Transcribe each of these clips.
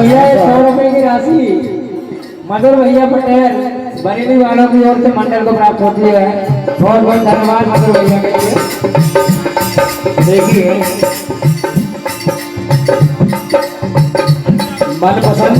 भैया 100 रुपए की राशि मधुर भैया पटेल बरेली वालों की ओर से मंडल को प्राप्त होती है। बहुत बहुत धन्यवाद मधुर भैया के लिए। देखिए मनपसंद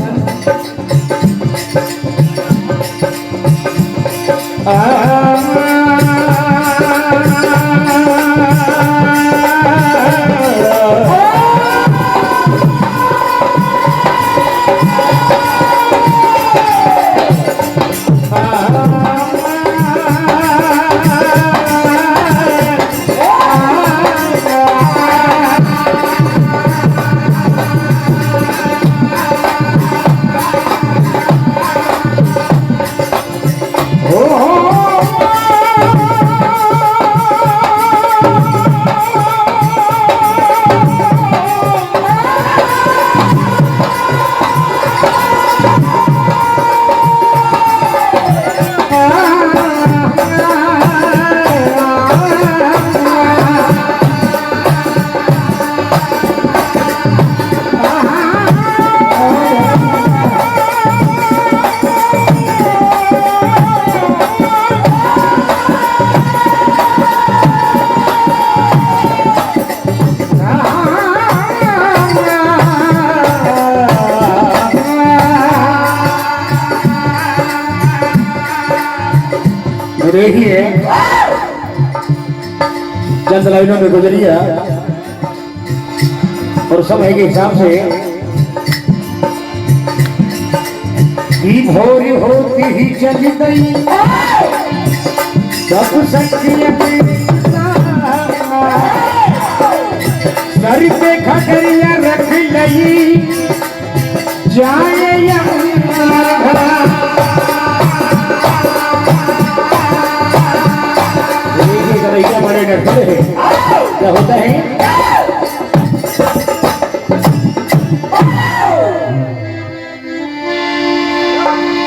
देखिए चंद लाइनों में गुजरिया और समय के हिसाब से की भोर होती ही चली गई सब शक्तियां सर पे खटरिया रख लई जाए बड़े डरते हैं क्या होता है।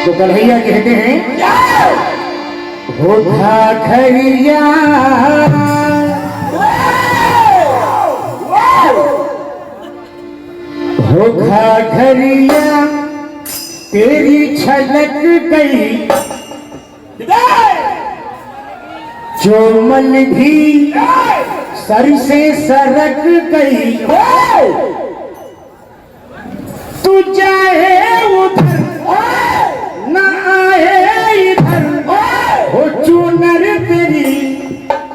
तो कन्हैया कहते हैं हो खरिया हो खरिया तेरी छलक गई जो मन भी सर से सरक गई तू जाए उधर न आए इधर हो चूनर तेरी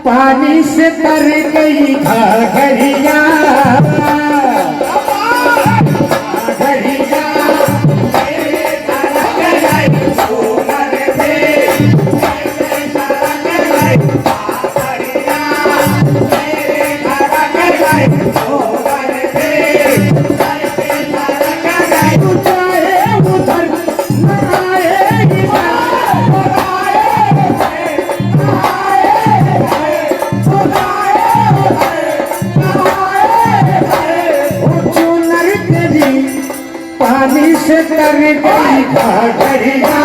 पानी से तर गई घरिया पानी से तर गई घरिया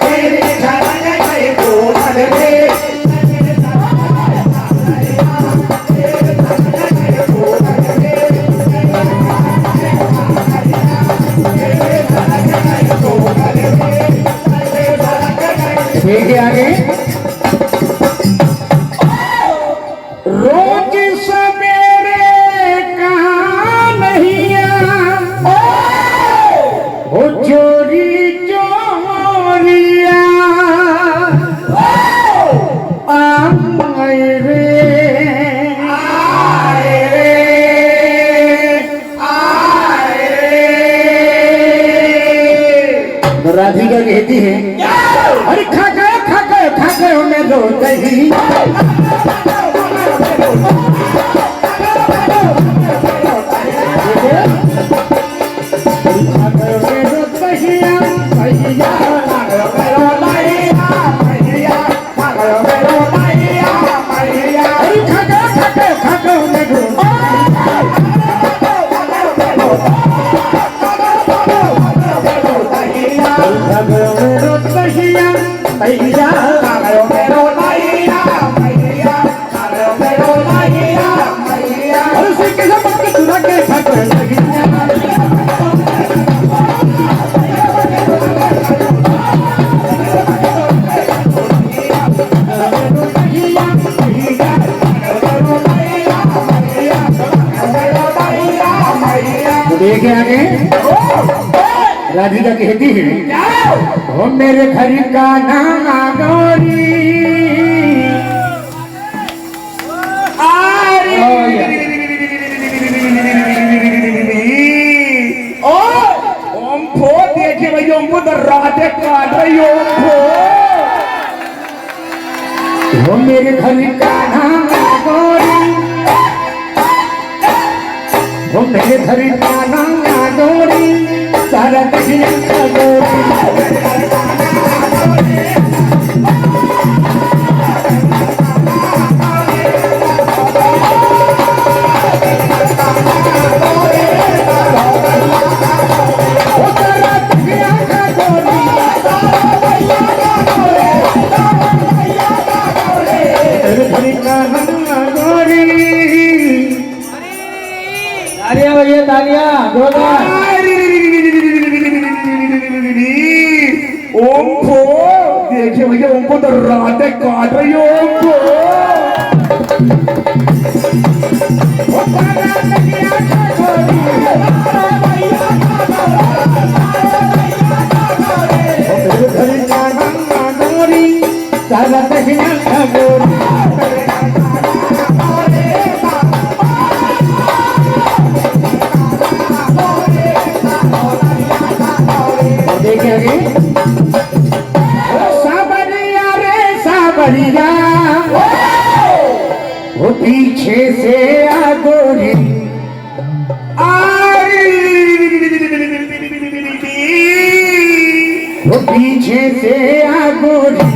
तेरे झलक गए कोमल में देखिए आगे रोज सवेरे कहाँ नहीं हो चोरी चोरिया आए रे आए रे आए रे तो राधिका कहती है अरे खा गए मैं दो दही देखे आगे राधिका कहती है ओ मेरे घर का नाम गौरी ओम फो देखे भाई ओम को राधे काट रही ओम फो ओ मेरे घर का नाम गौरी वो मेरे घर का नाम गौरी सारा दक्षिण का गौरी भैया तालियां ओम फो देखिए भैया ओम को तो राधे काट रही ओम फो बढ़िया वो पीछे से आ गोरी वो पीछे से आ गोरी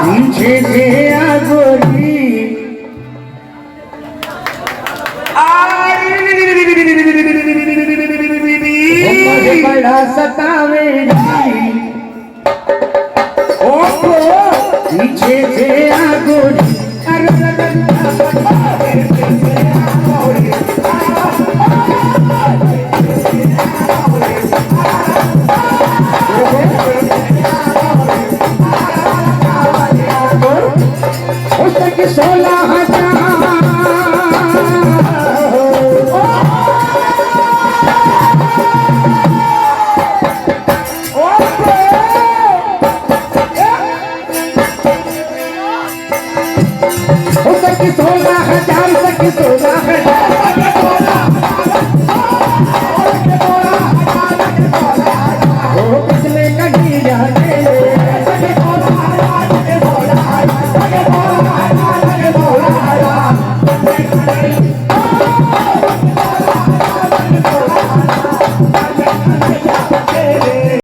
पीछे से आ गोरी बड़ा सतावेगी पीछे से आ गोरी